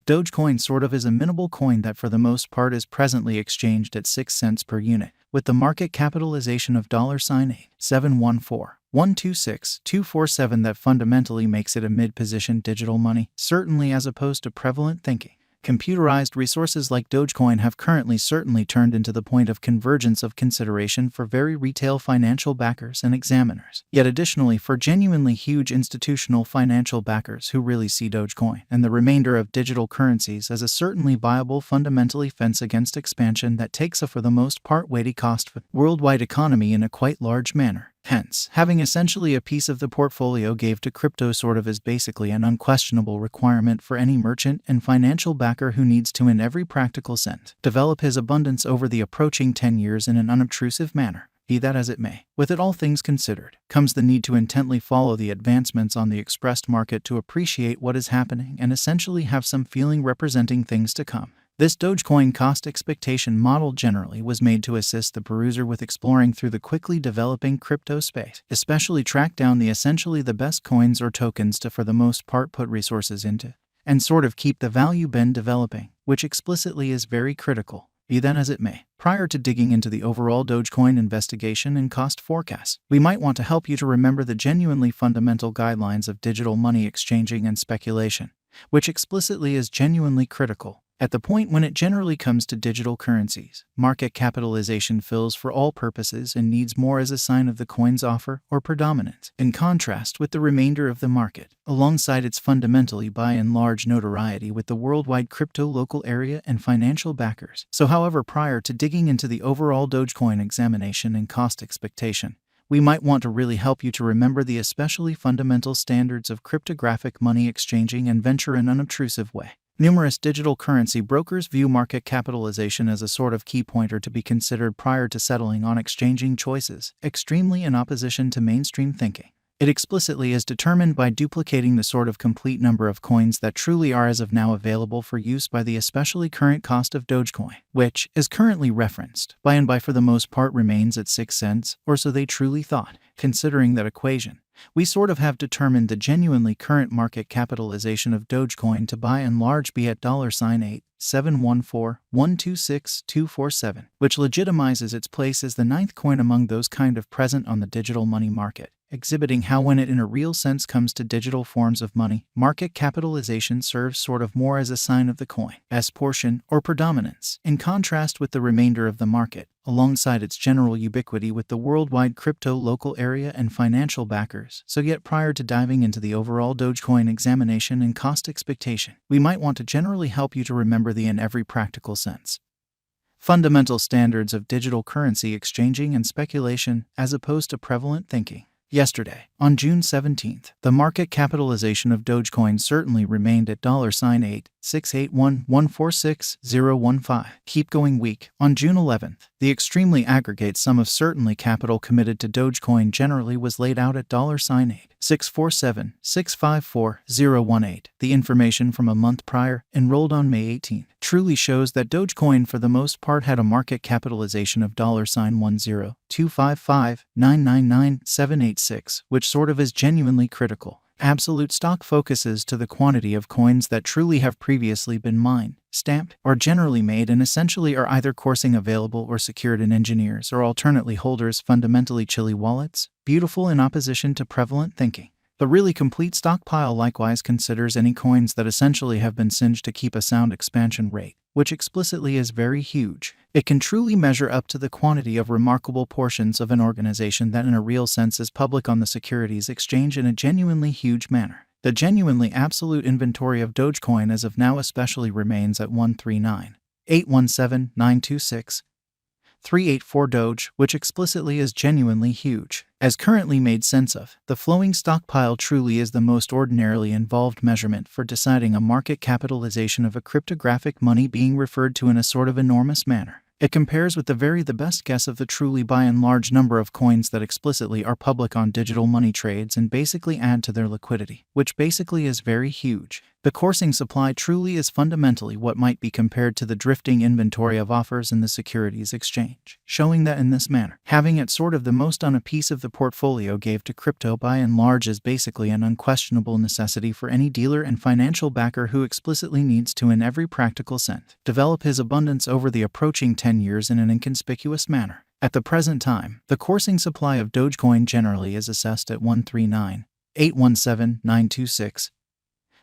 Dogecoin sort of is a minimal coin that for the most part is presently exchanged at 6 cents per unit, with the market capitalization of $8,714,126,247 that fundamentally makes it a mid-position digital money, certainly as opposed to prevalent thinking. Computerized resources like Dogecoin have currently certainly turned into the point of convergence of consideration for very retail financial backers and examiners. Yet additionally for genuinely huge institutional financial backers who really see Dogecoin and the remainder of digital currencies as a certainly viable fundamentally fence against expansion that takes a for the most part weighty cost for the worldwide economy in a quite large manner. Hence, having essentially a piece of the portfolio gave to crypto sort of is basically an unquestionable requirement for any merchant and financial backer who needs to in every practical sense develop his abundance over the approaching 10 years in an unobtrusive manner. Be that as it may, with it all things considered, comes the need to intently follow the advancements on the expressed market to appreciate what is happening and essentially have some feeling representing things to come. This Dogecoin cost expectation model generally was made to assist the peruser with exploring through the quickly developing crypto space, especially track down the essentially the best coins or tokens to for the most part put resources into, and sort of keep the value been developing, which explicitly is very critical. Be that as it may, prior to digging into the overall Dogecoin investigation and cost forecasts, we might want to help you to remember the genuinely fundamental guidelines of digital money exchanging and speculation, which explicitly is genuinely critical. At the point when it generally comes to digital currencies, market capitalization fills for all purposes and needs more as a sign of the coin's offer or predominance, in contrast with the remainder of the market, alongside its fundamentally by and large notoriety with the worldwide crypto local area and financial backers. So however, prior to digging into the overall Dogecoin examination and cost expectation, we might want to really help you to remember the especially fundamental standards of cryptographic money exchanging and venture in an unobtrusive way. Numerous digital currency brokers view market capitalization as a sort of key pointer to be considered prior to settling on exchanging choices, extremely in opposition to mainstream thinking. It explicitly is determined by duplicating the sort of complete number of coins that truly are as of now available for use by the especially current cost of Dogecoin, which, is currently referenced, by and by for the most part remains at 6 cents, or so they truly thought. Considering that equation, we sort of have determined the genuinely current market capitalization of Dogecoin to by and large be at $8,714,126,247, which legitimizes its place as the ninth coin among those kind of present on the digital money market, exhibiting how when it in a real sense comes to digital forms of money, market capitalization serves sort of more as a sign of the coin's portion or predominance, in contrast with the remainder of the market, alongside its general ubiquity with the worldwide crypto local area and financial backers. So yet prior to diving into the overall Dogecoin examination and cost expectation, we might want to generally help you to remember the in every practical sense fundamental standards of digital currency exchanging and speculation as opposed to prevalent thinking. Yesterday, on June 17th, the market capitalization of Dogecoin certainly remained at $8,681,146,015. Keep going week. On June 11th, the extremely aggregate sum of certainly capital committed to Dogecoin generally was laid out at $8,647,654,018. The information from a month prior, enrolled on May 18th, truly shows that Dogecoin for the most part had a market capitalization of $10,255,999,786, which sort of is genuinely critical. Absolute stock focuses to the quantity of coins that truly have previously been mined, stamped, or generally made and essentially are either coursing available or secured in engineers or alternately holders fundamentally chilly wallets, beautiful in opposition to prevalent thinking. The really complete stockpile likewise considers any coins that essentially have been singed to keep a sound expansion rate, which explicitly is very huge. It can truly measure up to the quantity of remarkable portions of an organization that in a real sense is public on the securities exchange in a genuinely huge manner. The genuinely absolute inventory of Dogecoin as of now especially remains at 139,817,926. 384 Doge, which explicitly is genuinely huge. As currently made sense of, the flowing stockpile truly is the most ordinarily involved measurement for deciding a market capitalization of a cryptographic money being referred to in a sort of enormous manner. It compares with the best guess of the truly by and large number of coins that explicitly are public on digital money trades and basically add to their liquidity, which basically is very huge. The coursing supply truly is fundamentally what might be compared to the drifting inventory of offers in the securities exchange, showing that in this manner, having it sort of the most on a piece of the portfolio gave to crypto by and large is basically an unquestionable necessity for any dealer and financial backer who explicitly needs to, in every practical sense, develop his abundance over the approaching 10 years in an inconspicuous manner. At the present time, the coursing supply of Dogecoin generally is assessed at 139,817,926.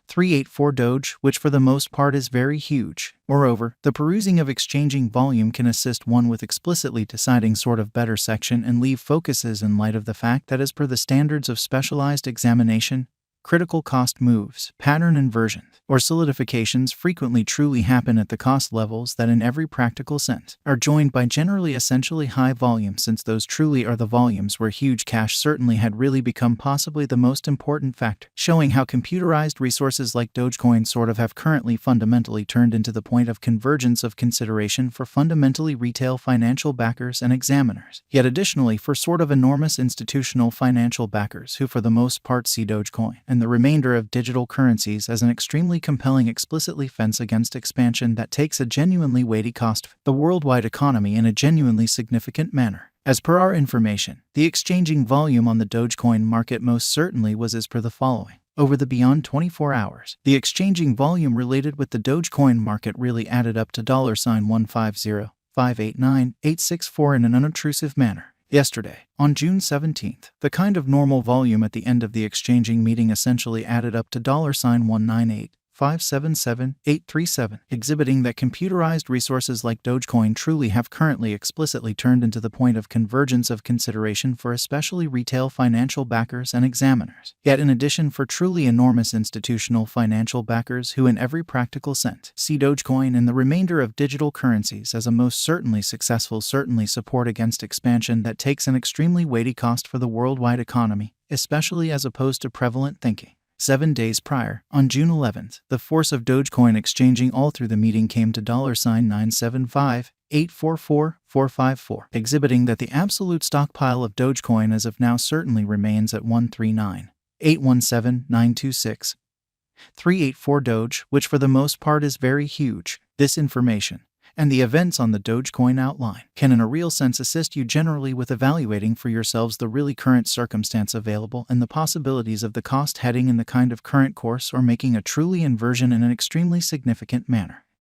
384 Doge, which for the most part is very huge. Moreover, the perusing of exchanging volume can assist one with explicitly deciding sort of better section and leave focuses in light of the fact that as per the standards of specialized examination, critical cost moves, pattern inversions, or solidifications frequently truly happen at the cost levels that in every practical sense are joined by generally essentially high volume, since those truly are the volumes where huge cash certainly had really become possibly the most important factor, showing how computerized resources like Dogecoin sort of have currently fundamentally turned into the point of convergence of consideration for fundamentally retail financial backers and examiners, yet additionally for sort of enormous institutional financial backers who for the most part see Dogecoin and the remainder of digital currencies as an extremely compelling explicitly fence against expansion that takes a genuinely weighty cost of the worldwide economy in a genuinely significant manner. As per our information, the exchanging volume on the Dogecoin market most certainly was as per the following. Over the beyond 24 hours, the exchanging volume related with the Dogecoin market really added up to $150,589,864 in an unobtrusive manner. Yesterday, on June 17th, the kind of normal volume at the end of the exchanging meeting essentially added up to $198,577,837, exhibiting that computerized resources like Dogecoin truly have currently explicitly turned into the point of convergence of consideration for especially retail financial backers and examiners. Yet in addition for truly enormous institutional financial backers who in every practical sense see Dogecoin and the remainder of digital currencies as a most certainly successful support against expansion that takes an extremely weighty cost for the worldwide economy, especially as opposed to prevalent thinking. 7 days prior, on June 11th, the force of Dogecoin exchanging all through the meeting came to $975,844,454, exhibiting that the absolute stockpile of Dogecoin as of now certainly remains at 139,817,926. 384 Doge, which for the most part is very huge. This information and the events on the Dogecoin outline can in a real sense assist you generally with evaluating for yourselves the really current circumstance available and the possibilities of the cost heading in the kind of current course or making a truly inversion in an extremely significant manner.